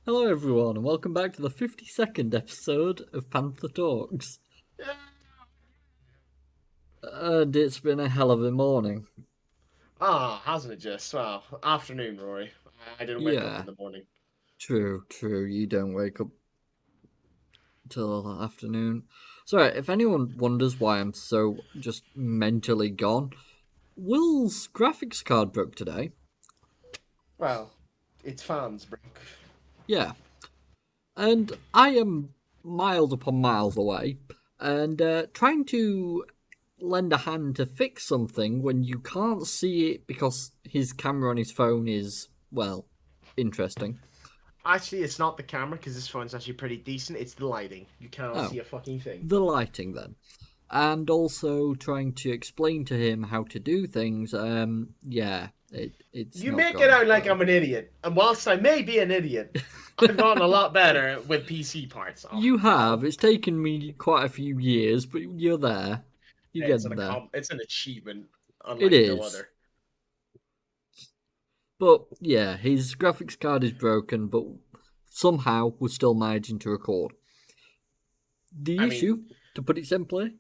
Hello everyone and welcome back to the 52nd episode of PandTha Talks. And it's been a hell of a morning. Hasn't it just? Well, afternoon, Rory. I didn't wake up Yeah, in the morning. true. You don't wake up till the afternoon. Sorry, if anyone wonders why I'm so just mentally gone, Will's graphics card broke today. Well, it's fans, bro. Yeah, and I am miles upon miles away and trying to lend a hand to fix something when you can't see it because his camera on his phone is, well, interesting. Actually, it's not the camera because this phone's actually pretty decent. It's the lighting. You cannot Oh, see a fucking thing. the lighting then. And also trying to explain to him how to do things. Yeah, it's You not make it gone out like well. I'm an idiot, and whilst I may be an idiot, I've gotten a lot better with PC parts. Oh, You well, have. It's taken me quite a few years, but you're there. You're getting there. it's an achievement, It unlike no is. other. But yeah, his graphics card is broken, but somehow we're still managing to record. The I mean, issue, to put it simply,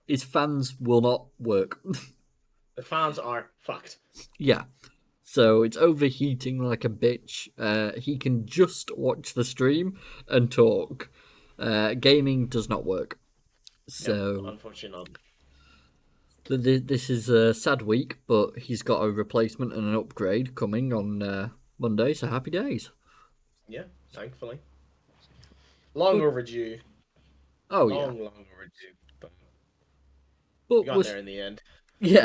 is fans will not work. the fans are fucked. Yeah, so it's overheating like a bitch. He can just watch the stream and talk. Gaming does not work. Yep, So unfortunately not. this is a sad week, but he's got a replacement and an upgrade coming on Monday. So happy days. Yeah, thankfully. Long But overdue. oh yeah, Long overdue. But we but got there in the end.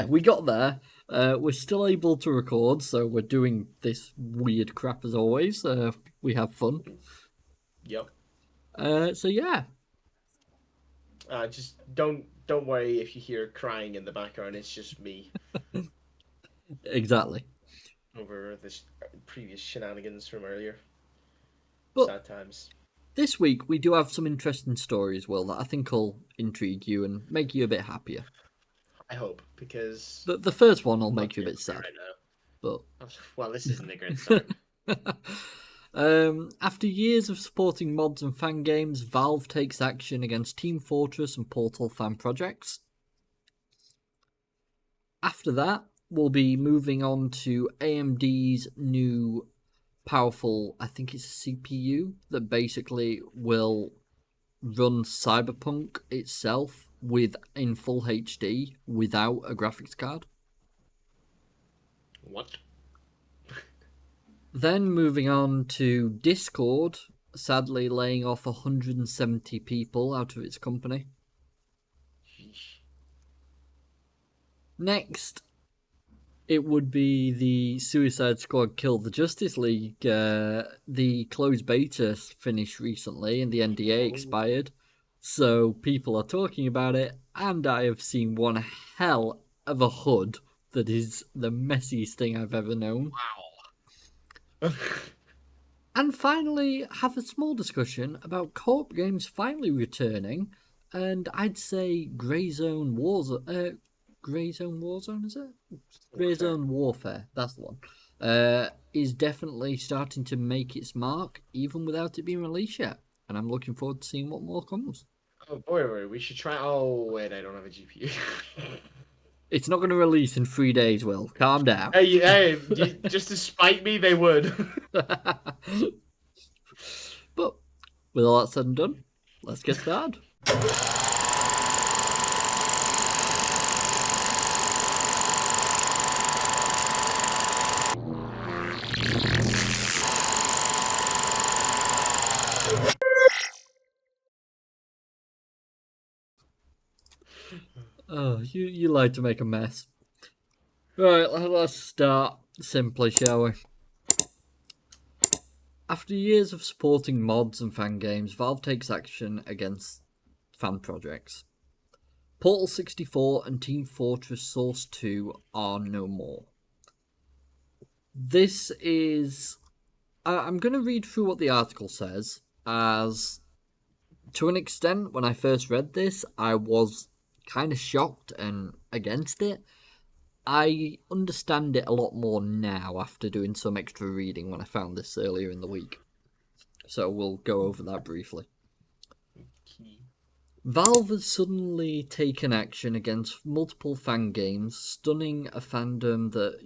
we got there. We're still able to record, so we're doing this weird crap as always. We have fun. Yep. So yeah, Just don't worry if you hear crying in the background. It's just me exactly. over this previous shenanigans from earlier. But Sad times. this week we do have some interesting stories, Will, that I think will intrigue you and make you a bit happier. I hope because The first one will I'm not make you too a bit happy sad, right now. but Well, this isn't a great start. after years of supporting mods and fan games, Valve takes action against Team Fortress and Portal fan projects. After that, we'll be moving on to AMD's new powerful, I think it's a CPU that basically will run Cyberpunk itself with in full HD without a graphics card. What? Then moving on to Discord, sadly laying off 170 people out of its company. Sheesh. Next, it would be the Suicide Squad Kill the Justice League. The closed beta finished recently and the NDA Oh, expired. So people are talking about it, and I have seen one hell of a HUD that is the messiest thing I've ever known. wow. And finally, have a small discussion about co-op games finally returning, and I'd say Grayzone Warzone. Grayzone Warzone, is it? Warfare. Grayzone Warfare, that's the one. Is definitely starting to make its mark, even without it being released yet. And I'm looking forward to seeing what more comes. Oh boy, we should try. Oh wait, I don't have a GPU. It's not going to release in 3 days, Will. Calm down. Just to spite me, they would. But with all that said and done, let's get started. Oh, you like to make a mess. Right, let's start simply, shall we? After years of supporting mods and fan games, Valve takes action against fan projects. Portal 64 and Team Fortress Source 2 are no more. This is. I'm going to read through what the article says, as to an extent, when I first read this, I was kind of shocked and against it. I understand it a lot more now after doing some extra reading when I found this earlier in the week. So we'll go over that briefly. Key. Valve has suddenly taken action against multiple fan games, stunning a fandom that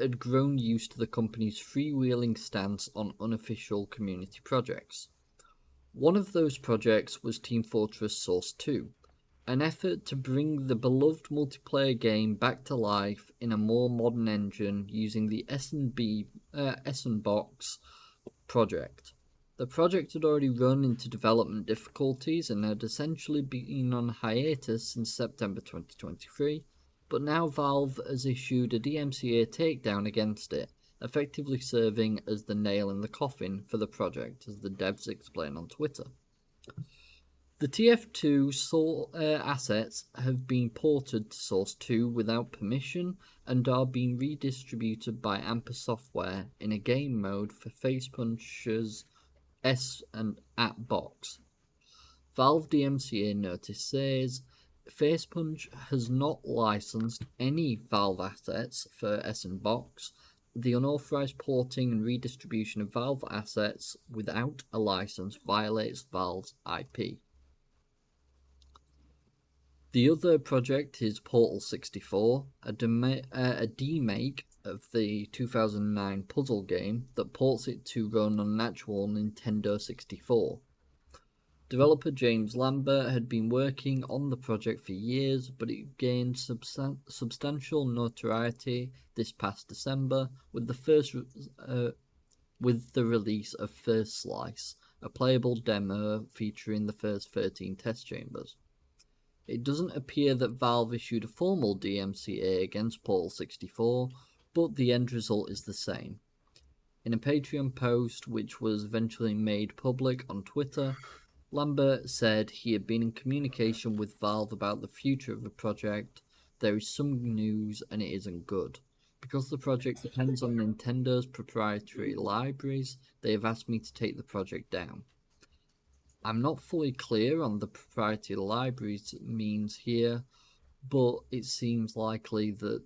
had grown used to the company's freewheeling stance on unofficial community projects. One of those projects was Team Fortress Source 2, an effort to bring the beloved multiplayer game back to life in a more modern engine using the S&Box project. The project had already run into development difficulties and had essentially been on hiatus since September 2023, but now Valve has issued a DMCA takedown against it, effectively serving as the nail in the coffin for the project, as the devs explain on Twitter. The TF2 assets have been ported to Source 2 without permission and are being redistributed by Amper Software in a game mode for Facepunch's S and at box. Valve DMCA notice says Facepunch has not licensed any Valve assets for S and box. The unauthorized porting and redistribution of Valve assets without a license violates Valve's IP. The other project is Portal 64, a demake of the 2009 puzzle game that ports it to run on an actual Nintendo 64. Developer James Lambert had been working on the project for years, but it gained substantial notoriety this past December with the release of First Slice, a playable demo featuring the first 13 test chambers. It doesn't appear that Valve issued a formal DMCA against Portal 64, but the end result is the same. In a Patreon post, which was eventually made public on Twitter, Lambert said he had been in communication with Valve about the future of the project. There is some news and it isn't good. Because the project depends on Nintendo's proprietary libraries, they have asked me to take the project down. I'm not fully clear on the proprietary libraries means here, but it seems likely that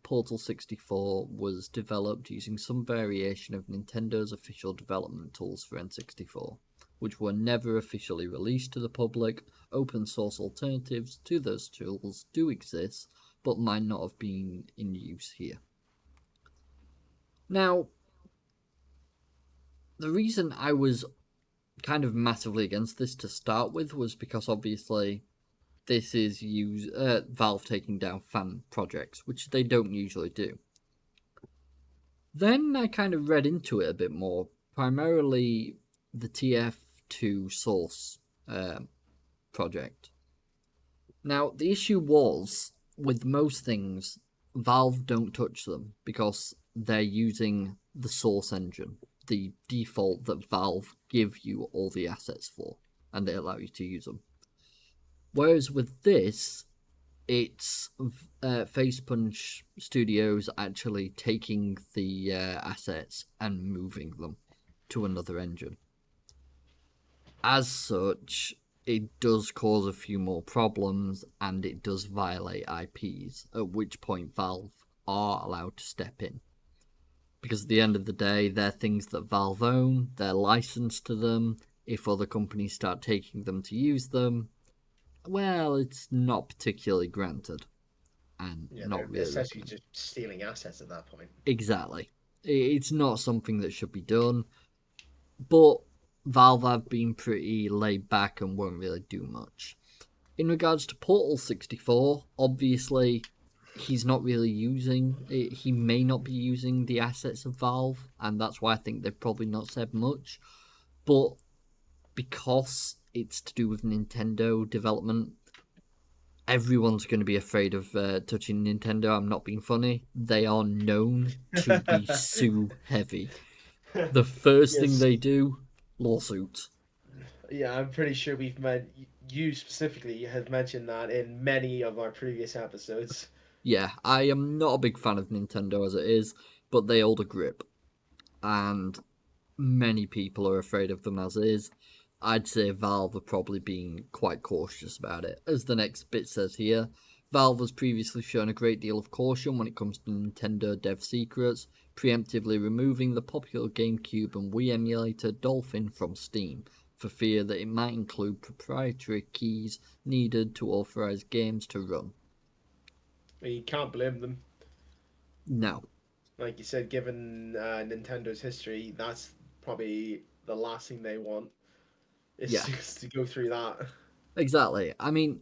Portal 64 was developed using some variation of Nintendo's official development tools for N64, which were never officially released to the public. Open source alternatives to those tools do exist, but might not have been in use here. Now, the reason I was kind of massively against this to start with was because obviously this is Valve taking down fan projects, which they don't usually do. Then I kind of read into it a bit more, primarily the TF2 Source project. Now, the issue was, with most things, Valve don't touch them because they're using the Source engine, the default that Valve give you all the assets for, and they allow you to use them. Whereas with this, it's Facepunch Studios actually taking the assets and moving them to another engine. As such, it does cause a few more problems, and it does violate IPs, at which point Valve are allowed to step in. Because at the end of the day, they're things that Valve own, they're licensed to them. If other companies start taking them to use them, well, it's not particularly granted. And not really essentially just stealing assets at that point. Exactly. It's not something that should be done. But Valve have been pretty laid back and won't really do much. In regards to Portal 64, obviously he may not be using the assets of Valve, and that's why I think they've probably not said much. But because it's to do with Nintendo development, everyone's going to be afraid of touching Nintendo. I'm not being funny. They are known to be sue heavy. The first thing they do, lawsuits. Yeah, I'm pretty sure you specifically have mentioned that in many of our previous episodes. Yeah, I am not a big fan of Nintendo as it is, but they hold a grip. And many people are afraid of them as is. I'd say Valve are probably being quite cautious about it. As the next bit says here, Valve has previously shown a great deal of caution when it comes to Nintendo dev secrets, preemptively removing the popular GameCube and Wii emulator Dolphin from Steam, for fear that it might include proprietary keys needed to authorize games to run. You can't blame them. No. Like you said, given Nintendo's history, that's probably the last thing they want is Yeah. just to go through that. Exactly. I mean,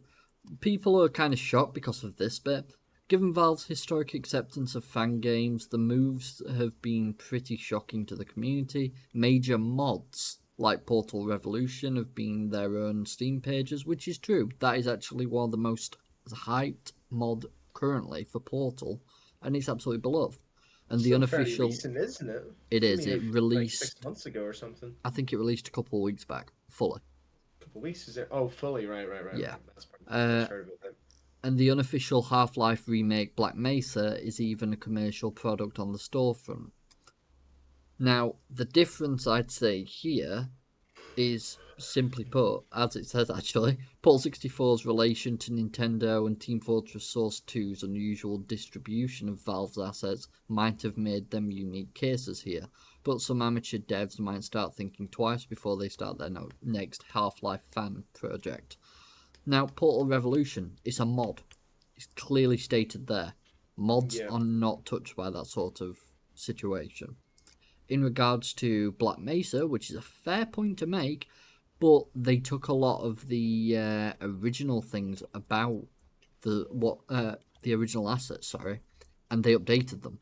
people are kind of shocked because of this bit. Given Valve's historic acceptance of fan games, the moves have been pretty shocking to the community. Major mods like Portal Revolution have been their own Steam pages, which is true. That is actually one of the most hyped mod currently for Portal, and it's absolutely beloved. And the Still fairly unofficial, recent, isn't it? it It's is. only It like 6 released. months ago or something. I think it released a couple of weeks back, fully. A couple of weeks, is it? Oh, fully, right. Yeah. That's probably when I Uh, first heard about them. And the unofficial Half-Life remake Black Mesa is even a commercial product on the storefront. Now, the difference I'd say here is, simply put, as it says actually, Portal 64's relation to Nintendo and Team Fortress Source 2's unusual distribution of Valve's assets might have made them unique cases here, but some amateur devs might start thinking twice before they start their next Half-Life fan project. Now, Portal Revolution is a mod. It's clearly stated there. Mods Yeah. are not touched by that sort of situation. In regards to Black Mesa, which is a fair point to make, but they took a lot of the original things about the original assets, and they updated them.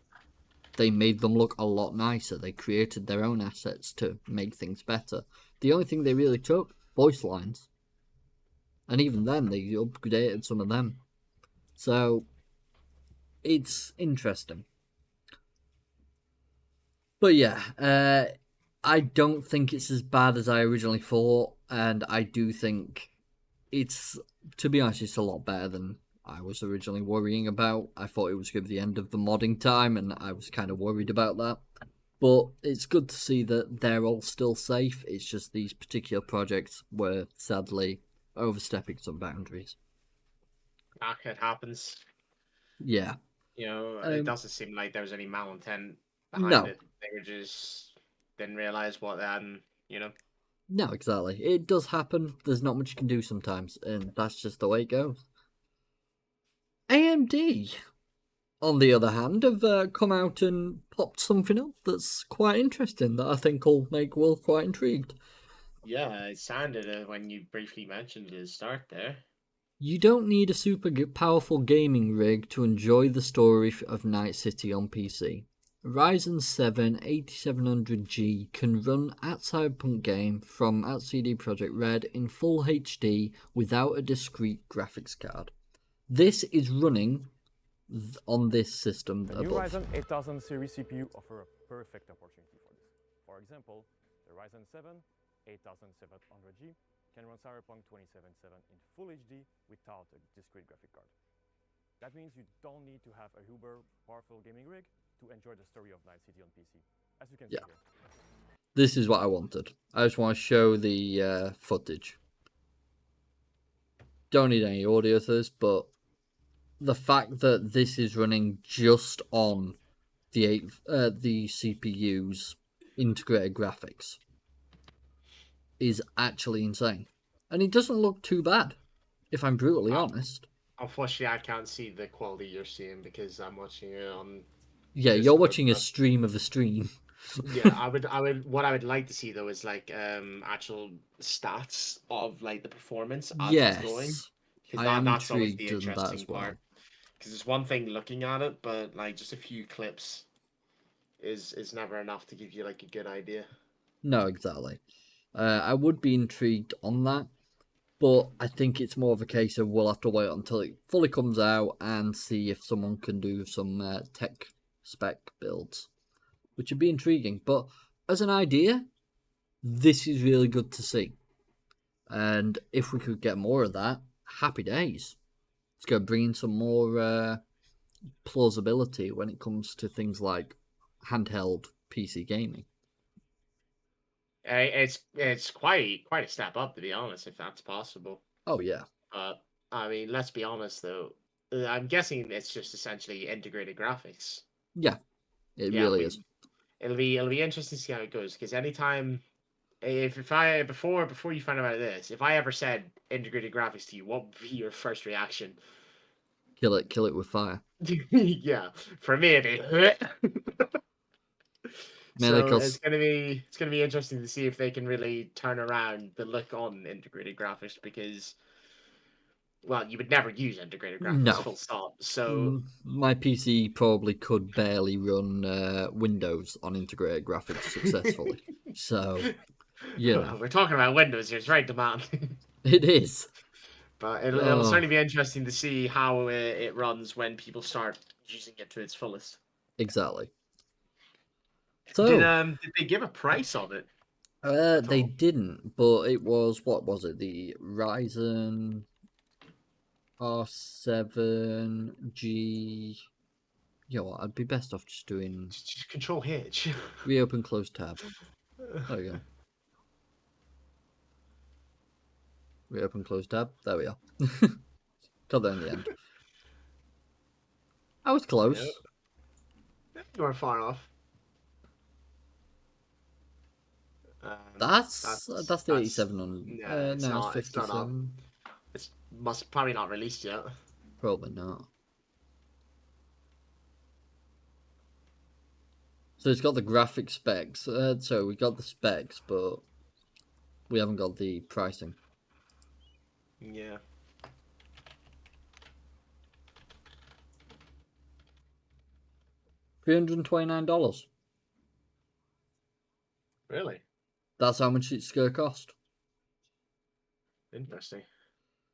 They made them look a lot nicer. They created their own assets to make things better. The only thing they really took, voice lines. And even then, they updated some of them. So, it's interesting. But yeah, I don't think it's as bad as I originally thought. And I do think it's, to be honest, it's a lot better than I was originally worrying about. I thought it was going to be the end of the modding time, and I was kind of worried about that. But it's good to see that they're all still safe. It's just these particular projects were sadly overstepping some boundaries. It happens. Yeah. It doesn't seem like there was any malintent behind No. it. They were just didn't realize what they had. No, exactly. It does happen. There's not much you can do sometimes, and that's just the way it goes. AMD, on the other hand, have come out and popped something up that's quite interesting that I think will make Will quite intrigued. Yeah, it sounded when you briefly mentioned it at the start there. You don't need a super powerful gaming rig to enjoy the story of Night City on PC. Ryzen 7 8700G can run at Cyberpunk game from at CD Projekt Red in full HD without a discrete graphics card. This is running on this system The new above. Ryzen 8000 series CPU offer a perfect opportunity for this. For example, the Ryzen 7 8700G can run Cyberpunk 2077 in full HD without a discrete graphic card. That means you don't need to have a uber powerful gaming rig to enjoy the story of Night City on PC, as you can see here. This is what I wanted. I just want to show the footage. Don't need any audio to this, but the fact that this is running just on the CPU's integrated graphics is actually insane. And it doesn't look too bad, if I'm brutally honest. Unfortunately, I can't see the quality you're seeing because I'm watching it on. Yeah, you're watching a stream of a stream. Yeah, what I would like to see though is like actual stats of like the performance as it's going. Yes, Because I am that's always the intrigued in that interesting as well. part. Because it's one thing looking at it, but like just a few clips is never enough to give you like a good idea. No, exactly. I would be intrigued on that, but I think it's more of a case of we'll have to wait until it fully comes out and see if someone can do some tech spec builds, which would be intriguing. But as an idea, this is really good to see. And if we could get more of that, happy days. It's going to bring in some more plausibility when it comes to things like handheld PC gaming. It's quite a step up to be honest, if that's possible. Oh yeah. I mean, let's be honest though. I'm guessing it's just essentially integrated graphics. Yeah. It Yeah, really is. It'll be interesting to see how it goes, because anytime before you find out about this, if I ever said integrated graphics to you, what would be your first reaction? Kill it with fire. Yeah, for me it'd be Mainly so because it's gonna be interesting to see if they can really turn around the look on integrated graphics, because well, you would never use integrated graphics, no, full stop. So my PC probably could barely run Windows on integrated graphics successfully. So, you know, well, we're talking about Windows here, it's very demanding. it is. But it'll Oh, certainly be interesting to see how it runs when people start using it to its fullest. exactly. So, Did they give a price on it at they all? didn't, but it was, what was it? The Ryzen R7G. You know what? I'd be best off just doing Just Control H. reopen, close tab. There we go. Reopen, close tab. There we are. Got there in the end. I was close. Yep. You weren't far off. That's the 8700. Yeah, it's No, it's not. It's not up. 57. It's must probably not released yet. Probably not. So it's got the graphic specs. So we got the specs, but we haven't got the pricing. Yeah. $329. Really? That's how much it's gonna cost. Interesting.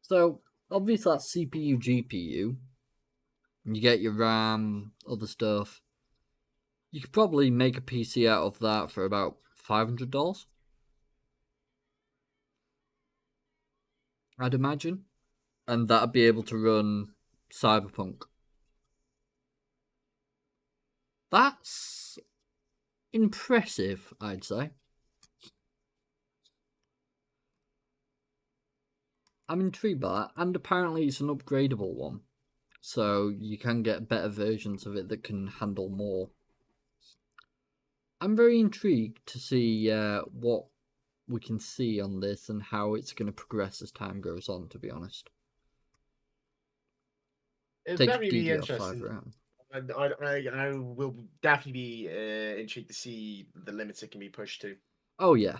So obviously that's CPU, GPU. You get your RAM, other stuff. You could probably make a PC out of that for about $500. I'd imagine. And that'd be able to run Cyberpunk. That's impressive, I'd say. I'm intrigued by that, and apparently it's an upgradable one. So you can get better versions of it that can handle more. I'm very intrigued to see what we can see on this and how it's going to progress as time goes on, to be honest. It'll Take definitely be DDR5 interesting. RAM. I will definitely be intrigued to see the limits it can be pushed to. Oh yeah,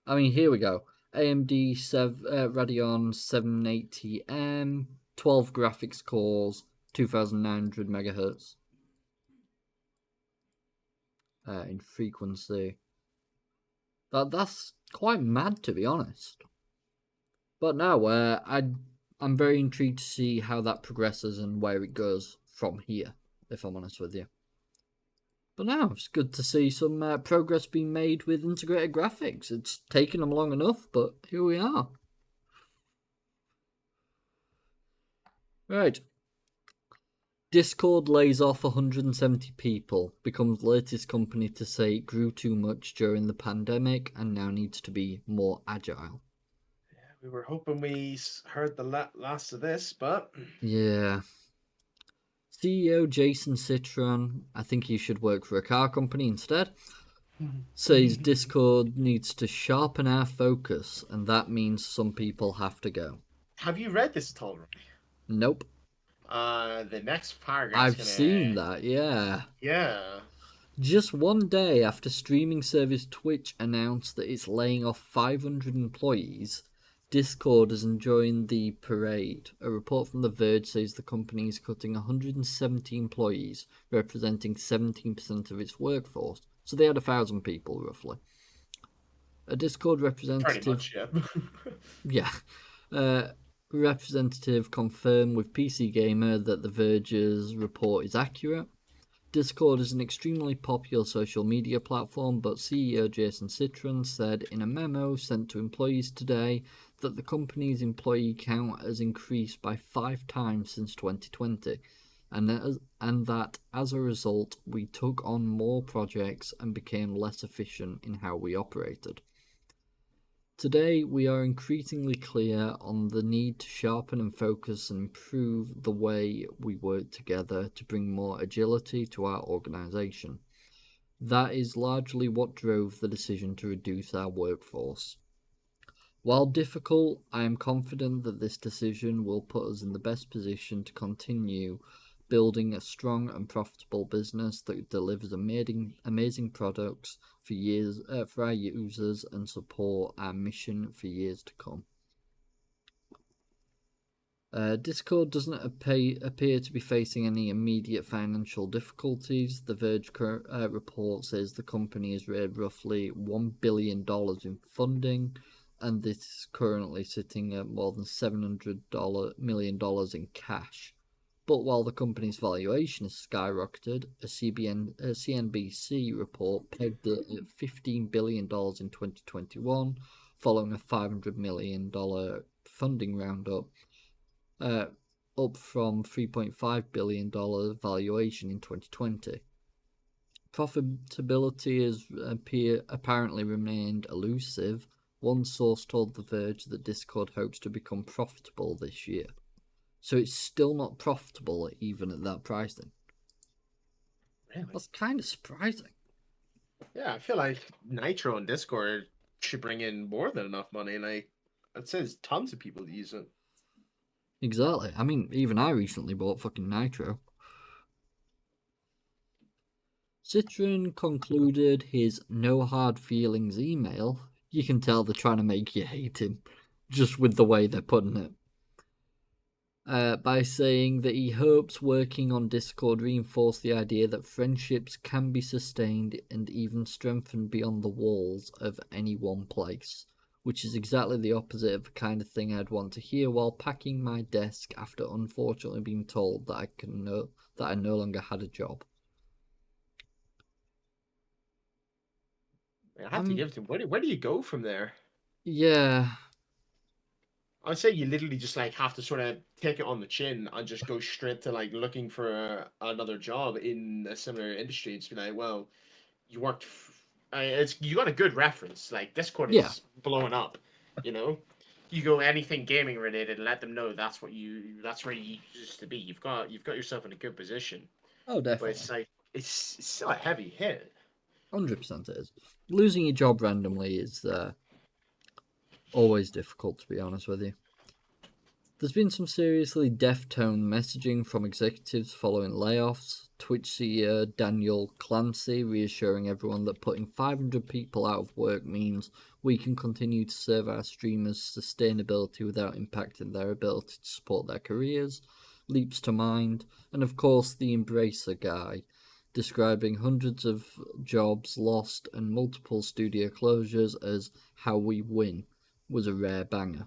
I mean here we go. AMD Radeon 780M, 12 graphics cores, 2900 megahertz in frequency. That's quite mad, to be honest. But now, I'm very intrigued to see how that progresses and where it goes from here, if I'm honest with you. But now, it's good to see some progress being made with integrated graphics. It's taken them long enough, but here we are. Right. Discord lays off 170 people, becomes the latest company to say it grew too much during the pandemic and now needs to be more agile. We were hoping we heard the last of this, but yeah. CEO Jason Citron, I think he should work for a car company instead, says Discord needs to sharpen our focus, and that means some people have to go. Have you read this at all, Ronnie? Nope. The next paragraph. I've seen that, yeah. Yeah. Just one day after streaming service Twitch announced that it's laying off 500 employees, Discord is enjoying the parade. A report from The Verge says the company is cutting 170 employees, representing 17% of its workforce. So they had 1,000 people, roughly. A Discord representative... Pretty much, yeah. yeah. Representative confirmed with PC Gamer that The Verge's report is accurate. Discord is an extremely popular social media platform, but CEO Jason Citron said in a memo sent to employees today that the company's employee count has increased by 5 times since 2020, and that as a result we took on more projects and became less efficient in how we operated. Today, we are increasingly clear on the need to sharpen and focus and improve the way we work together to bring more agility to our organisation. That is largely what drove the decision to reduce our workforce. While difficult, I am confident that this decision will put us in the best position to continue building a strong and profitable business that delivers amazing products for years for our users and support our mission for years to come. Discord doesn't appear to be facing any immediate financial difficulties. The Verge report says the company has raised roughly $1 billion in funding, and this is currently sitting at more than $700 million in cash. But while the company's valuation has skyrocketed, a CNBC report pegged it at $15 billion in 2021, following a $500 million funding roundup, up from $3.5 billion valuation in 2020. Profitability has apparently remained elusive. One source told The Verge that Discord hopes to become profitable this year. So it's still not profitable even at that pricing. Really? That's kind of surprising. Yeah, I feel like Nitro and Discord should bring in more than enough money. Like, it says tons of people use it. Exactly. I mean, even I recently bought fucking Nitro. Citron concluded his no hard feelings email. You can tell they're trying to make you hate him, just with the way they're putting it. By saying that he hopes working on Discord reinforced the idea that friendships can be sustained and even strengthened beyond the walls of any one place, which is exactly the opposite of the kind of thing I'd want to hear while packing my desk after unfortunately being told that I no longer had a job. I have to give it to him. Where do you go from there? Yeah. I'd say you literally just like have to sort of take it on the chin and just go straight to like looking for another job in a similar industry. It's be like, well, you worked. It's you got a good reference. Like Discord Yeah. is blowing up. You know, you go anything gaming related and let them know that's where you used to be. You've got yourself in a good position. Oh, But definitely. it's like it's still a heavy hit. 100% it is. Losing your job randomly is always difficult, to be honest with you. There's been some seriously deaf-tone messaging from executives following layoffs. Twitch CEO Daniel Clancy reassuring everyone that putting 500 people out of work means we can continue to serve our streamers' sustainability without impacting their ability to support their careers, leaps to mind. And of course, the Embracer guy, describing hundreds of jobs lost and multiple studio closures as how we win, was a rare banger.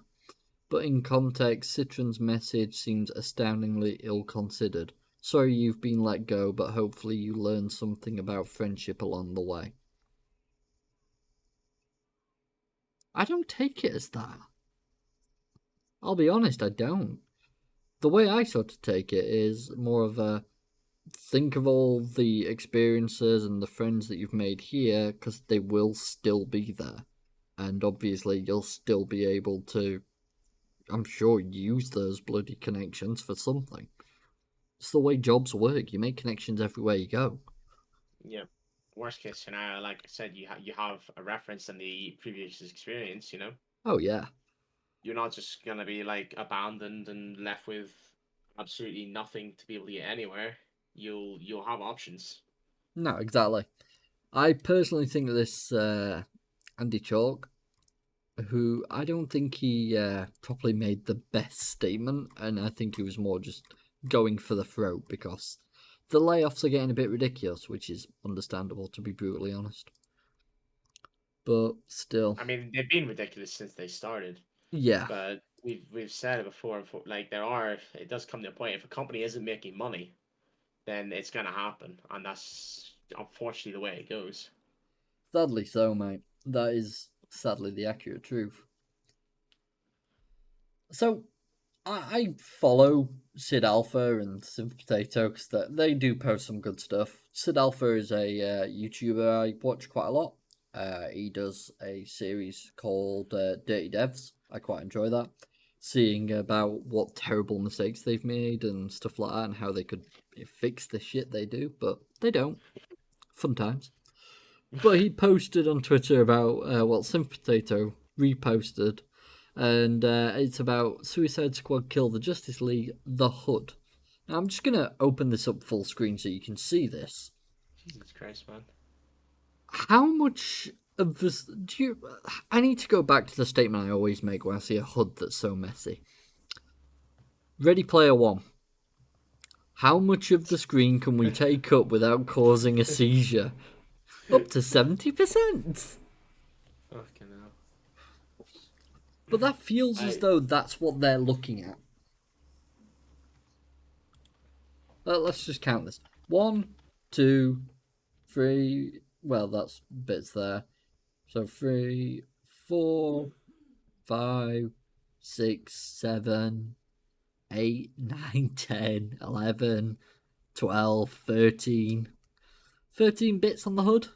But in context, Citron's message seems astoundingly ill-considered. Sorry you've been let go, but hopefully you learned something about friendship along the way. I don't take it as that. I'll be honest, I don't. The way I sort of take it is more of a think of all the experiences and the friends that you've made here, because they will still be there. And obviously you'll still be able to, I'm sure, use those bloody connections for something. It's the way jobs work. You make connections everywhere you go. Yeah. Worst case scenario, like I said, you have a reference in the previous experience. You know. Oh, yeah. You're not just gonna be like abandoned and left with absolutely nothing to be able to get anywhere. You'll have options. No, exactly. I personally think that this Andy Chalk, who I don't think he properly made the best statement, and I think he was more just going for the throat because the layoffs are getting a bit ridiculous, which is understandable, to be brutally honest. But still, I mean, they've been ridiculous since they started. yeah. But we've said it before. Like it does come to a point. If a company isn't making money, then it's gonna happen, and that's unfortunately the way it goes. Sadly so, mate. That is sadly the accurate truth. So, I follow Sid Alpha and Synth Potato because they do post some good stuff. Sid Alpha is a YouTuber I watch quite a lot. He does a series called Dirty Devs. I quite enjoy that. Seeing about what terrible mistakes they've made and stuff like that and how they could fix the shit they do, but they don't. Fun times. But he posted on Twitter about what Synth Potato reposted, and it's about Suicide Squad kill the Justice League, the HUD. Now, I'm just going to open this up full screen so you can see this. Jesus Christ, man. How much of this do you... I need to go back to the statement I always make when I see a HUD that's so messy. Ready Player One. How much of the screen can we take up without causing a seizure? Up to 70%. Fucking hell. But that feels as though that's what they're looking at. Let's just count this. 1, 2, 3. Well, that's bits there. So 3, 4, 5, 6, 7, 8, 9, 10, 11, 12, 13. 13 bits on the HUD.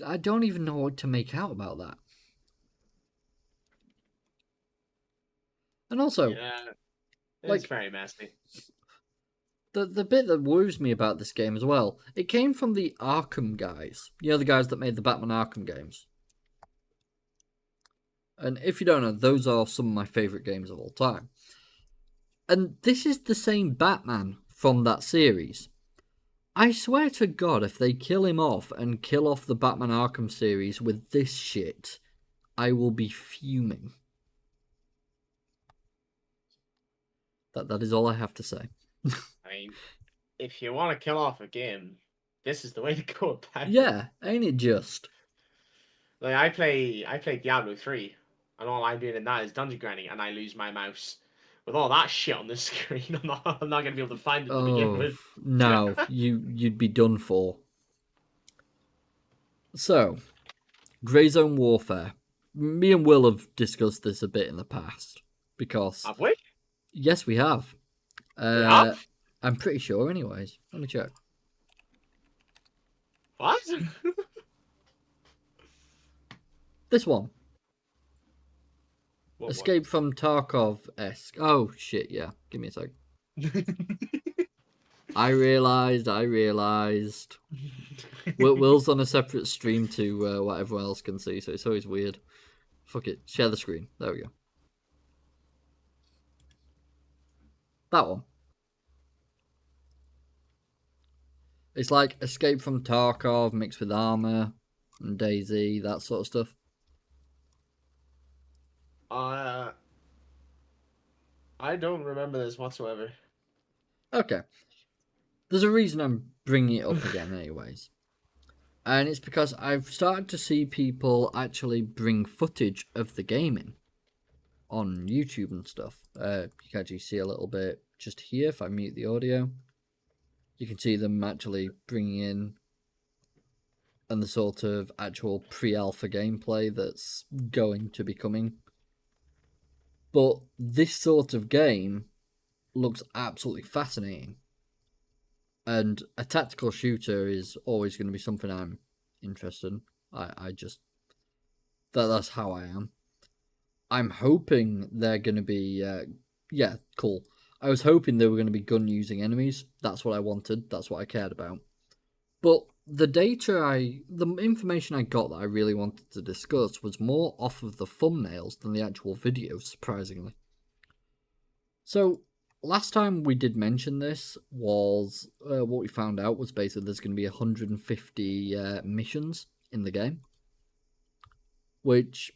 I don't even know what to make out about that. And also, yeah, it's like, very messy. The bit that worries me about this game as well, it came from the Arkham guys. You know, the guys that made the Batman Arkham games. And if you don't know, those are some of my favourite games of all time. And this is the same Batman from that series. I swear to God, if they kill him off and kill off the Batman Arkham series with this shit, I will be fuming. That is all I have to say. I mean, if you want to kill off a game, this is the way to go about it. Yeah, ain't it just? Like I play Diablo 3, and all I'm doing in that is dungeon grinding, and I lose my mouse. With all that shit on the screen, I'm not gonna be able to find it to begin with. No, you'd be done for. So, Grayzone Warfare. Me and Will have discussed this a bit in the past because Have we? yes, we have. We have? I'm pretty sure, anyways. Let me check. What? This one. What Escape from Tarkov-esque. Oh, shit, yeah. Give me a sec. I realised. Will's on a separate stream to what everyone else can see, so it's always weird. Fuck it. Share the screen. There we go. That one. It's like Escape from Tarkov mixed with Armour and DayZ, that sort of stuff. I don't remember this whatsoever. Okay. There's a reason I'm bringing it up again anyways. And it's because I've started to see people actually bring footage of the gaming on YouTube and stuff. You can actually see a little bit just here if I mute the audio. You can see them actually bringing in and the sort of actual pre-alpha gameplay that's going to be coming. But this sort of game looks absolutely fascinating. And a tactical shooter is always going to be something I'm interested in. I just... That's how I am. I'm hoping they're going to be... yeah, cool. I was hoping they were going to be gun-using enemies. That's what I wanted. That's what I cared about. But the information I got that I really wanted to discuss was more off of the thumbnails than the actual videos, surprisingly. So, last time we did mention this was, what we found out was basically there's going to be 150 missions in the game. Which,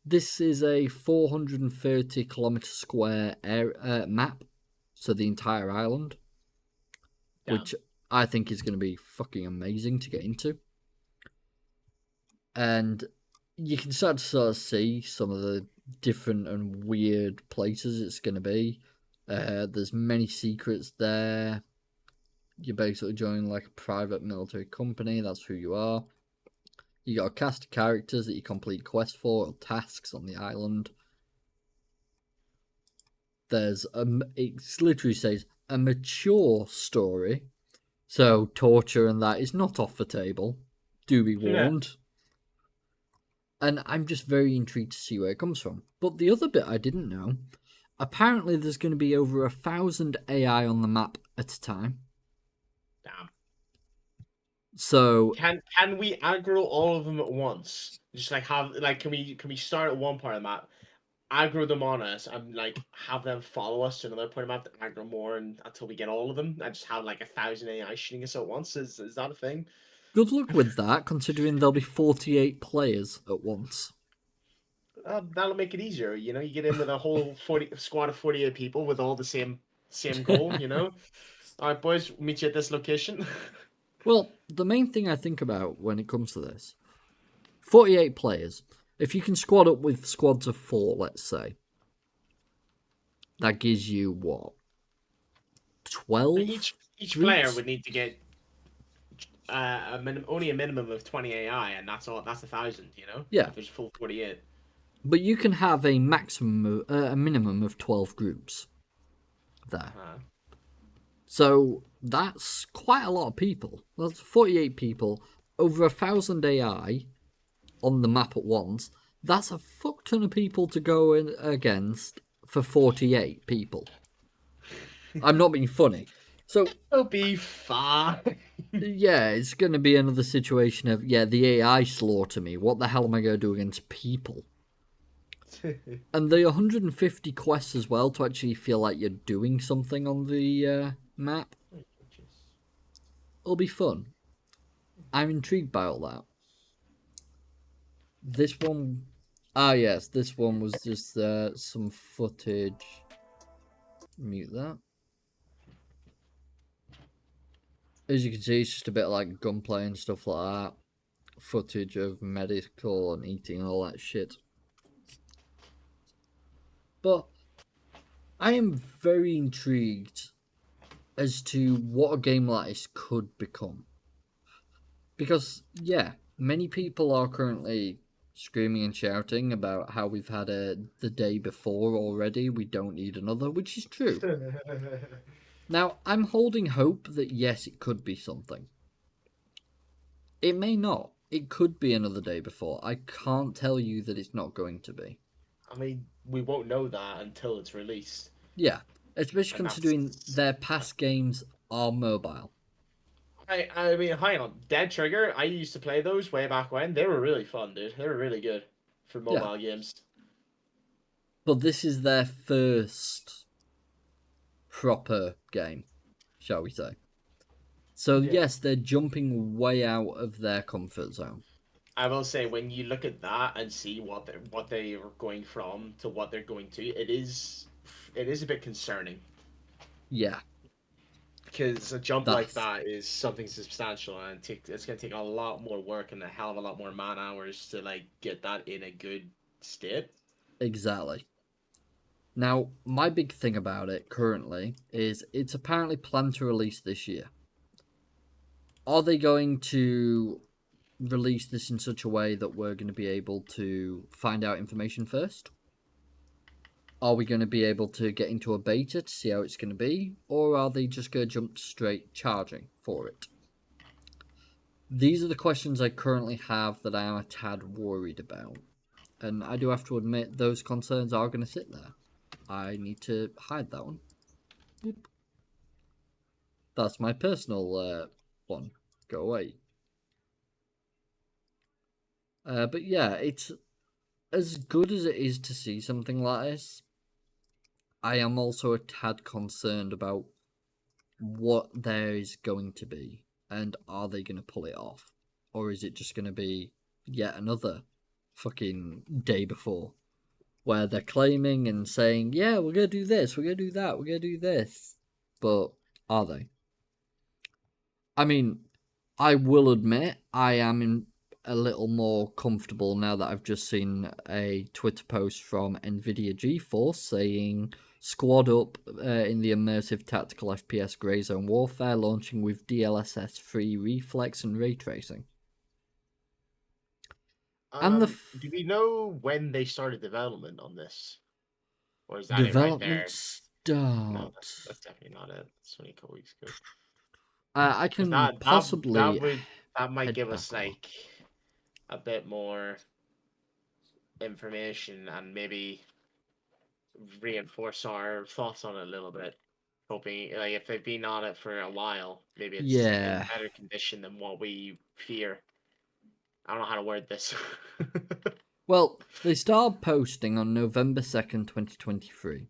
this is a 430 kilometer square map. So the entire island. Yeah. Which I think is going to be fucking amazing to get into. And you can start to sort of see some of the different and weird places it's going to be. There's many secrets there. You're basically joining like a private military company. That's who you are. You got a cast of characters that you complete quests for or tasks on the island. There's it literally says a mature story, so torture and that is not off the table. Do be warned. Yeah. And I'm just very intrigued to see where it comes from. But the other bit I didn't know, apparently there's going to be over 1,000 AI on the map at a time. Damn. So Can we aggro all of them at once? Just like have like can we start at one part of the map, aggro them on us, and like have them follow us to another part of the map to aggro more and until we get all of them, and just have like 1,000 AI shooting us at once? Is that a thing? good luck with that, considering there'll be 48 players at once. That'll make it easier. You know, you get in with a whole 40 squad of 48 people with all the same goal. You know, all right, boys, meet you at this location. Well, the main thing I think about when it comes to this, 48 players. If you can squad up with squads of 4, let's say, that gives you what? 12? Each player groups? would need to get only a minimum of 20 AI, and that's all. That's 1,000. You know, Yeah. if there's a full 48. But you can have a a minimum of 12 groups there. So that's quite a lot of people. That's 48 people, over 1,000 AI on the map at once. That's a fuck ton of people to go in against for 48 people. I'm not being funny. So It'll be fine. yeah, it's going to be another situation of, yeah, the AI slaughter me. What the hell am I going to do against people? And the 150 quests as well to actually feel like you're doing something on the map. It'll be fun. I'm intrigued by all that. This one... Ah, yes, this one was just some footage. Mute that. As you can see, it's just a bit like gunplay and stuff like that. Footage of medical and eating and all that shit. But I am very intrigued as to what a game like this could become. Because, yeah, many people are currently screaming and shouting about how we've had the day before already, we don't need another, which is true. Now, I'm holding hope that yes, it could be something. It may not. It could be another day before. I can't tell you that it's not going to be. I mean, we won't know that until it's released. Yeah, especially And considering their past games are mobile. I mean, hang on. Dead Trigger, I used to play those way back when. They were really fun, dude. They were really good for mobile games. But this is their first proper game, shall we say. So Yeah. yes, they're jumping way out of their comfort zone. I will say, when you look at that and see what they are going from to what they're going to, it is a bit concerning. Yeah. Because a jump like that is something substantial, and it's going to take a lot more work and a hell of a lot more man hours to like get that in a good state. Exactly. Now, my big thing about it currently is it's apparently planned to release this year. Are they going to release this in such a way that we're going to be able to find out information first? Are we going to be able to get into a beta to see how it's going to be? Or are they just going to jump straight charging for it? These are the questions I currently have that I am a tad worried about. And I do have to admit, those concerns are going to sit there. I need to hide that one. Boop. That's my personal one. Go away. But yeah, it's as good as it is to see something like this. I am also a tad concerned about what there is going to be, and are they going to pull it off, or is it just going to be yet another fucking day before, where they're claiming and saying, yeah, we're going to do this, we're going to do that, we're going to do this, but are they? I mean, I will admit I am a little more comfortable now that I've just seen a Twitter post from Nvidia GeForce saying squad up in the immersive tactical FPS Grayzone Warfare, launching with DLSS free reflex and ray tracing. And do we know when they started development on this, or is that development it right there? start? No, that's definitely not it. It's only a couple weeks ago. I can possibly that might give us like a bit more information and maybe reinforce our thoughts on it a little bit. hoping like if they've been on it for a while, maybe it's Yeah. in better condition than what we fear. I don't know how to word this. Well, they started posting on November 2nd, 2023.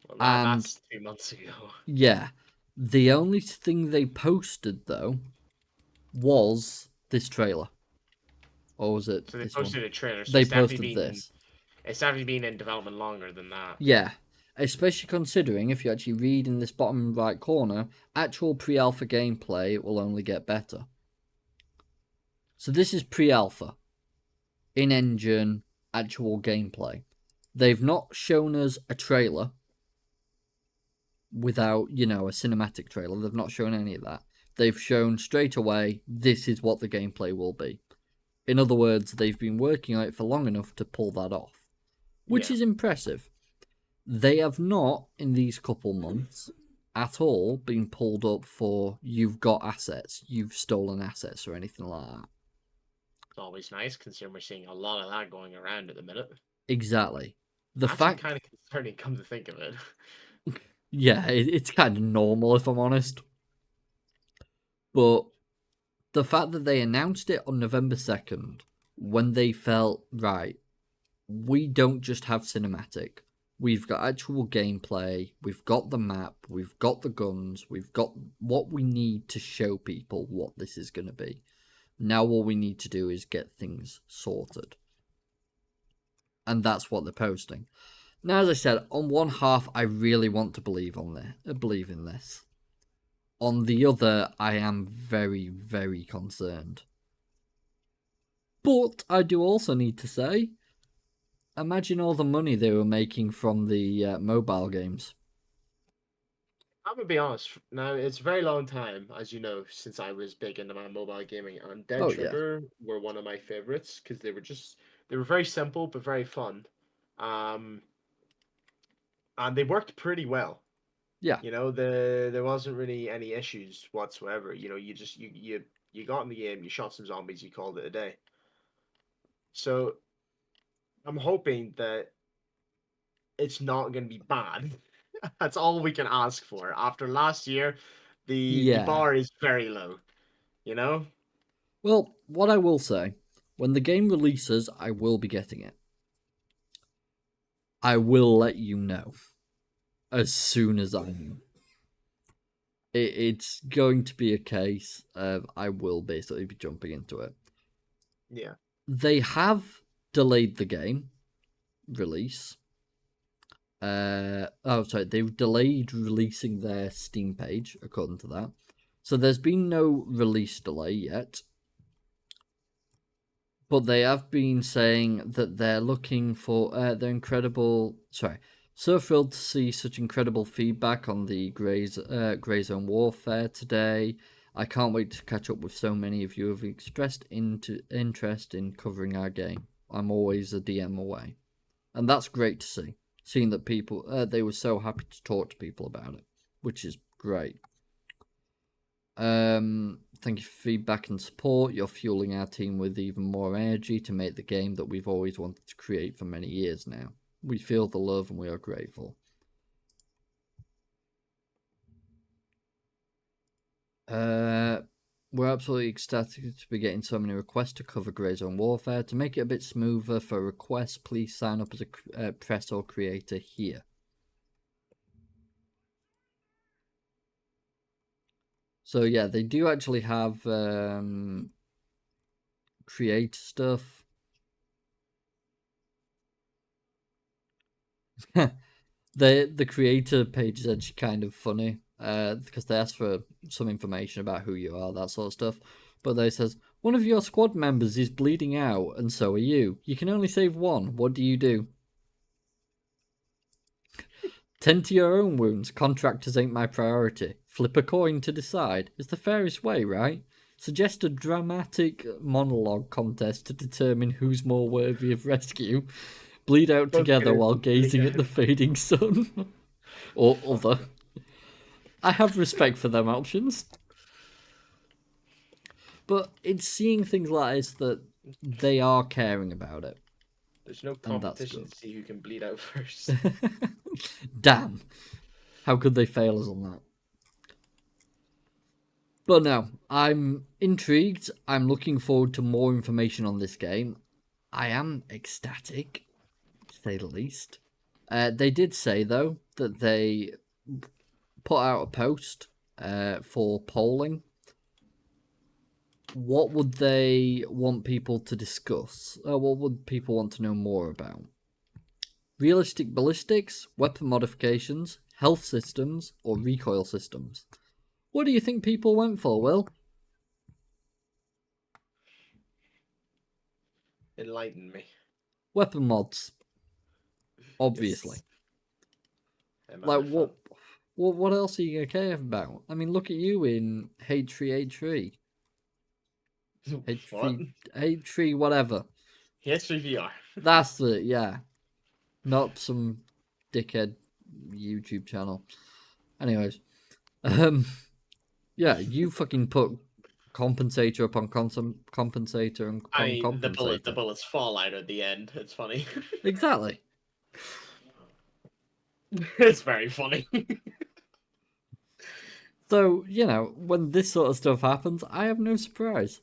Well, And that's 2 months ago. yeah, the only thing they posted though was this trailer. Or was it So they this posted one? a trailer. So They posted this. It's definitely been in development longer than that. Yeah, especially considering if you actually read in this bottom right corner, actual pre-alpha gameplay will only get better. So this is pre-alpha, in-engine, actual gameplay. They've not shown us a trailer without, a cinematic trailer. They've not shown any of that. They've shown straight away, this is what the gameplay will be. In other words, they've been working on it for long enough to pull that off, which is impressive. They have not, in these couple months, at all been pulled up for you've got assets, you've stolen assets, or anything like that. It's always nice considering we're seeing a lot of that going around at the minute. Exactly. The Actually, fact, kind of concerning, come to think of it. yeah, it's kind of normal if I'm honest. But the fact that they announced it on November 2nd, when they felt, right, we don't just have cinematic. We've got actual gameplay, we've got the map, we've got the guns, we've got what we need to show people what this is going to be. Now all we need to do is get things sorted. And that's what they're posting. Now, as I said, on one half, I really want to believe in this. On the other, I am very, very concerned. But I do also need to say, imagine all the money they were making from the mobile games. I'm gonna be honest. Now it's a very long time, as you know, since I was big into my mobile gaming, and Dead Trigger were one of my favorites because they were very simple but very fun, and they worked pretty well. Yeah. There wasn't really any issues whatsoever. You got in the game, you shot some zombies, you called it a day. So I'm hoping that it's not going to be bad. That's all we can ask for. After last year, the bar is very low. Well, what I will say, when the game releases, I will be getting it. I will let you know as soon as I know. It's going to be a case of I will basically be jumping into it. Yeah. They have delayed the game release. They've delayed releasing their Steam page, according to that. So there's been no release delay yet. But they have been saying that they're looking for so thrilled to see such incredible feedback on the Grayzone Warfare today. I can't wait to catch up with so many of you who have expressed interest in covering our game. I'm always a DM away. And that's great to see. Seeing that people, they were so happy to talk to people about it, which is great. Thank you for feedback and support. You're fueling our team with even more energy to make the game that we've always wanted to create for many years now. We feel the love and we are grateful. We're absolutely ecstatic to be getting so many requests to cover Grayzone Warfare. To make it a bit smoother for requests, please sign up as a press or creator here. So yeah, they do actually have create stuff. The creator page is actually kind of funny because they ask for some information about who you are, that sort of stuff. But they says, one of your squad members is bleeding out and so are you. You can only save one. What do you do? Tend to your own wounds. Contractors ain't my priority. Flip a coin to decide. It's the fairest way, right? Suggest a dramatic monologue contest to determine who's more worthy of rescue. Bleed out together while gazing at the fading sun. Or other. I have respect for them options. But it's seeing things like this that they are caring about it. There's no competition to see who can bleed out first. Damn. How could they fail us on that? But no, I'm intrigued. I'm looking forward to more information on this game. I am ecstatic, to say the least. They did say, though, that they put out a post for polling. What would they want people to discuss? What would people want to know more about? Realistic ballistics, weapon modifications, health systems, or recoil systems? What do you think people went for, Will? Enlighten me. Weapon mods, obviously. Like, what else are you going to care about? I mean, look at you in H3H3. H3, whatever. H3VR. That's it, yeah. Not some dickhead YouTube channel. Anyways. Yeah, you fucking put compensator upon compensator and I mean, compensator. the bullets fall out at the end. It's funny. Exactly. It's very funny. So, you know, when this sort of stuff happens, I have no surprise.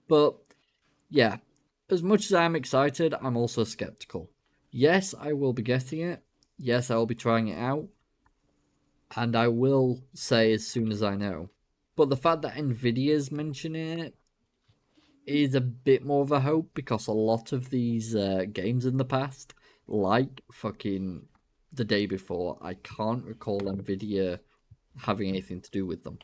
But, yeah, as much as I'm excited, I'm also skeptical. Yes, I will be getting it. Yes, I will be trying it out. And I will say as soon as I know. But the fact that Nvidia's mentioning it is a bit more of a hope, because a lot of these games in the past, like fucking the day before, I can't recall Nvidia having anything to do with them.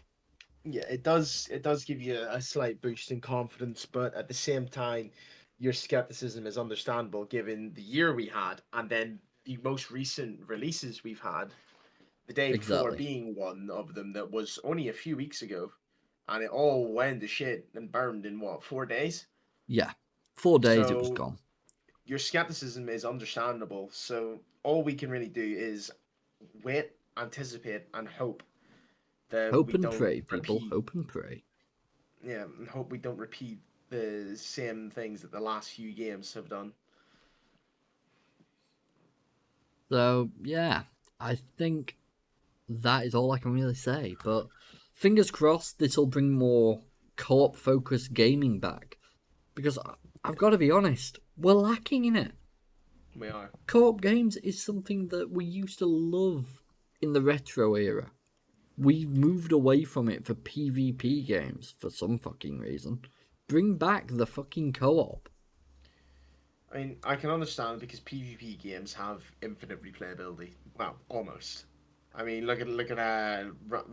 Yeah, it does give you a slight boost in confidence, but at the same time, your skepticism is understandable given the year we had and then the most recent releases we've had. The day before Exactly. being one of them that was only a few weeks ago, and it all went to shit and burned in what, 4 days? Yeah, 4 days it was So gone. your skepticism is understandable. So all we can really do is wait, anticipate, and hope that Hope we and don't pray, people. repeat. Hope and pray. Yeah, and hope we don't repeat the same things that the last few games have done. So, yeah, I think that is all I can really say. But fingers crossed this will bring more co-op focused gaming back. Because I've got to be honest, we're lacking in it. We are. Co-op games is something that we used to love in the retro era. We moved away from it for PvP games for some fucking reason. Bring back the fucking co-op. I mean, I can understand because PvP games have infinite replayability. Well, almost. I mean, look at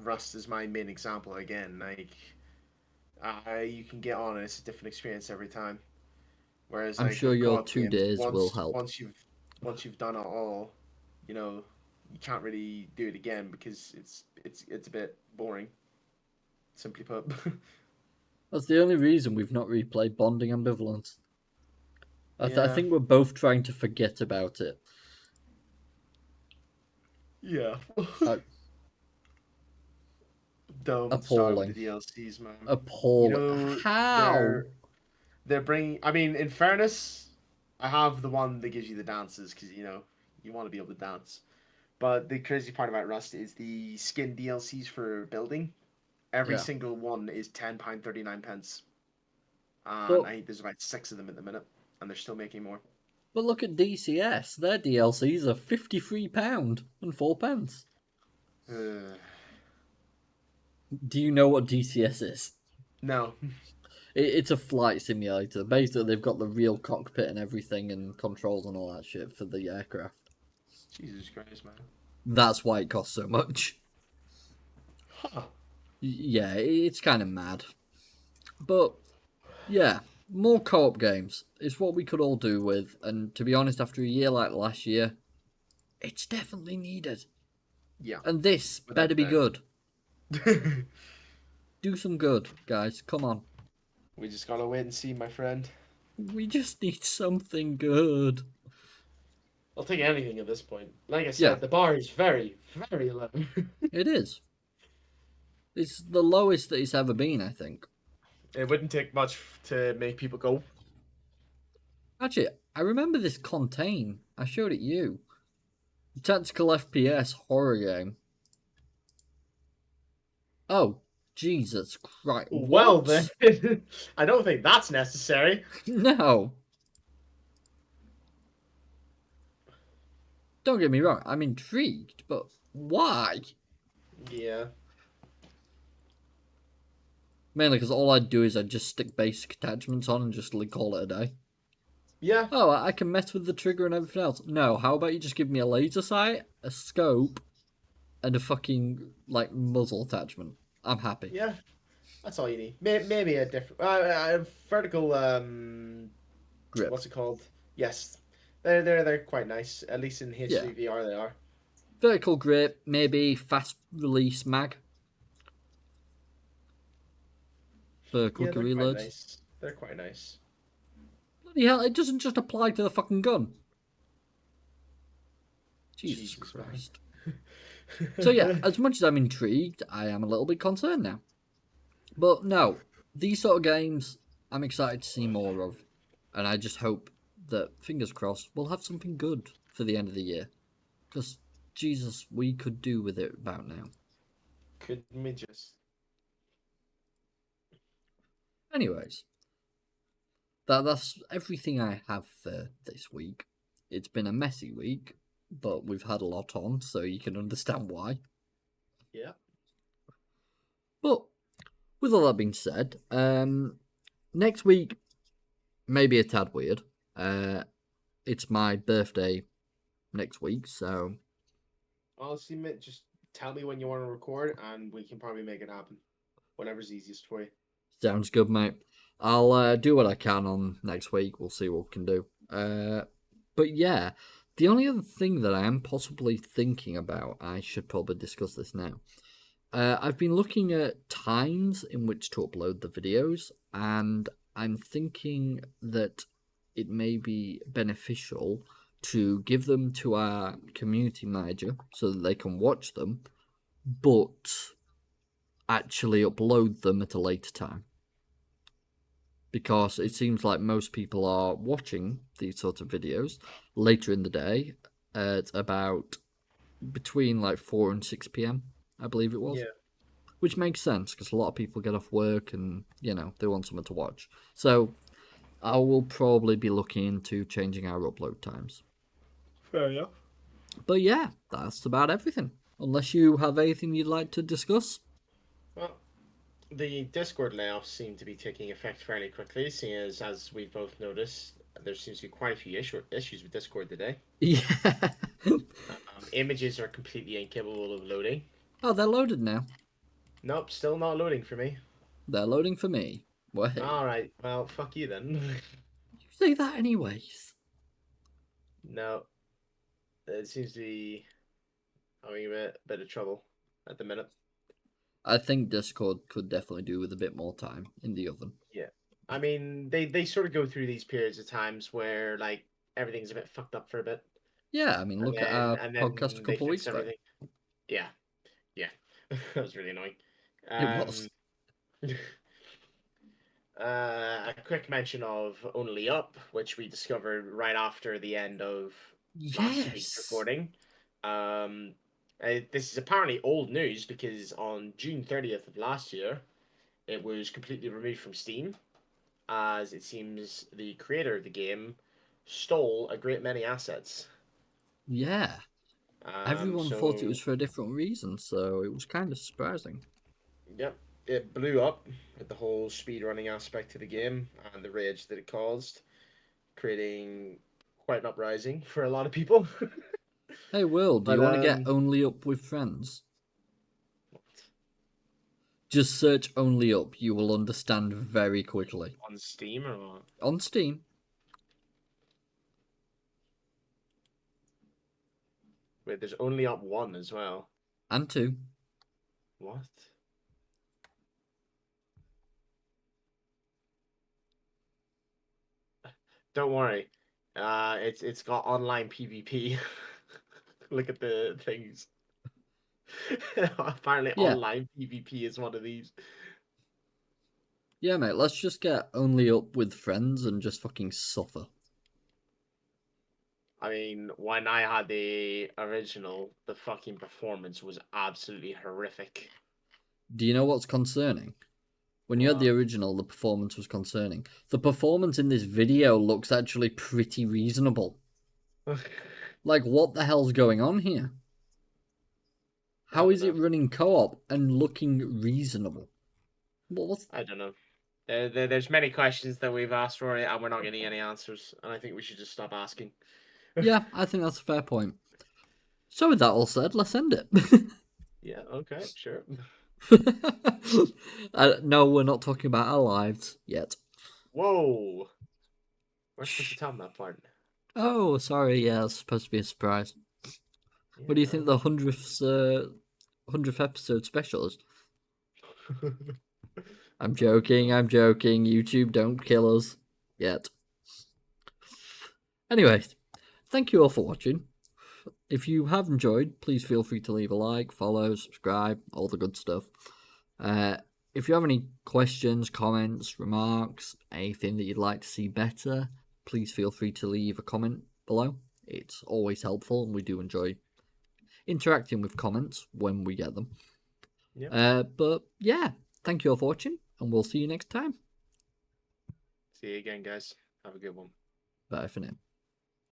Rust is my main example again. Like, you can get on and it's a different experience every time. Whereas, I'm like sure with your co-op 2 games, days will help. once you've done it all, you know, you can't really do it again because it's a bit boring. Simply put. That's the only reason we've not replayed Bonding Ambivalence. I Yeah. think we're both trying to forget about it. Yeah. Uh, Don't start with appalling. the DLCs, man. Appalling. You know, How? they're bringing. I mean, in fairness, I have the one that gives you the dances because you know you want to be able to dance. But the crazy part about Rust is the skin DLCs for building. Every Yeah. single one is £10.39, and But, I think there's about 6 of them at the minute, and they're still making more. but look at DCS. Their DLCs are £53 and 4 pence. Do you know what DCS is? No. It's a flight simulator. Basically, they've got the real cockpit and everything and controls and all that shit for the aircraft. Jesus Christ, man. That's why it costs so much. Huh. Yeah, it's kind of mad. But, yeah, more co-op games is what we could all do with. And to be honest, after a year like last year, it's definitely needed. Yeah. And this Without better be doubt. good. Do some good, guys. Come on. We just gotta wait and see, my friend. We just need something good. I'll take anything at this point. Like I said, Yeah. the bar is very, very low. It is. It's the lowest that it's ever been, I think. It wouldn't take much to make people go. Actually, I remember this contain. I showed it you. Tactical FPS horror game. Oh, Jesus Christ. Well, What? then. I don't think that's necessary. No. Don't get me wrong, I'm intrigued, but why? Yeah. Mainly because all I'd do is I'd just stick basic attachments on and just call it a day. Yeah. Oh, I can mess with the trigger and everything else. No, how about you just give me a laser sight, a scope, and a fucking, muzzle attachment? I'm happy. Yeah. That's all you need. Maybe a different, vertical. Grip. What's it called? Yes, they're quite nice. At least in H3VR they are. Vertical grip, maybe fast release mag. For quicker They're quite reloads. nice. They're quite nice. Bloody hell, it doesn't just apply to the fucking gun. Jesus Christ. So yeah, as much as I'm intrigued, I am a little bit concerned now. But no, these sort of games, I'm excited to see more of. And I just hope that, fingers crossed, we'll have something good for the end of the year. Because, Jesus, we could do with it about now. Couldn't we just? Anyways, that's everything I have for this week. It's been a messy week, but we've had a lot on, so you can understand why. Yeah. But with all that being said, next week may be a tad weird. It's my birthday next week, so Honestly, mate, just tell me when you want to record, and we can probably make it happen. Whatever's easiest for you. sounds good, mate. I'll do what I can on next week. We'll see what we can do. But yeah, the only other thing that I am possibly thinking about, I should probably discuss this now. I've been looking at times in which to upload the videos, and I'm thinking that it may be beneficial to give them to our community manager so that they can watch them, but actually upload them at a later time. Because it seems like most people are watching these sorts of videos later in the day at about between 4 and 6 p.m, I believe it was. Yeah. Which makes sense because a lot of people get off work and, they want someone to watch. So I will probably be looking into changing our upload times. Fair enough. But yeah, that's about everything. Unless you have anything you'd like to discuss. Well, the Discord layoffs seem to be taking effect fairly quickly, seeing as we've both noticed, there seems to be quite a few issues with Discord today. Yeah. Images are completely incapable of loading. Oh, they're loaded now. Nope, still not loading for me. They're loading for me. Well, hey. Alright, well, fuck you then. You say that anyways. No. It seems to be having a bit of trouble at the minute. I think Discord could definitely do with a bit more time in the oven. Yeah. I mean, they sort of go through these periods of times where, everything's a bit fucked up for a bit. Yeah, I mean, look at our podcast a couple of weeks ago. Yeah. Yeah. That was really annoying. It was. A quick mention of Only Up, which we discovered right after the end of last week's recording. This is apparently old news because on June 30th of last year, it was completely removed from Steam, as it seems the creator of the game stole a great many assets. Yeah. Everyone thought it was for a different reason, so it was kind of surprising. Yep. It blew up with the whole speedrunning aspect to the game and the rage that it caused, creating quite an uprising for a lot of people. Hey, Will, do you want to get Only Up with friends? What? Just search Only Up. You will understand very quickly. On Steam or what? On Steam. Wait, there's Only Up 1 as well. And 2. What? Don't worry. It's got online PvP. Look at the things. Apparently online PvP is one of these. Yeah, mate, let's just get Only Up with friends and just fucking suffer. I mean, when I had the original, the fucking performance was absolutely horrific. Do you know what's concerning? When you had the original, the performance was concerning. The performance in this video looks actually pretty reasonable. Like, what the hell's going on here? How is it running co-op and looking reasonable? I don't know. There's many questions that we've asked, Rory, and we're not getting any answers. And I think we should just stop asking. Yeah, I think that's a fair point. So with that all said, let's end it. Yeah, okay, sure. No, we're not talking about our lives yet. Whoa. We're supposed to tell them that part. Oh, sorry, yeah, it's supposed to be a surprise. Yeah, what do you think the 100th episode special is? I'm joking. YouTube, don't kill us yet. Anyway, thank you all for watching. If you have enjoyed, please feel free to leave a like, follow, subscribe, all the good stuff. If you have any questions, comments, remarks, anything that you'd like to see better, please feel free to leave a comment below. It's always helpful, and we do enjoy interacting with comments when we get them. Yep. But yeah, thank you all for watching, and we'll see you next time. See you again, guys. Have a good one. Bye for now.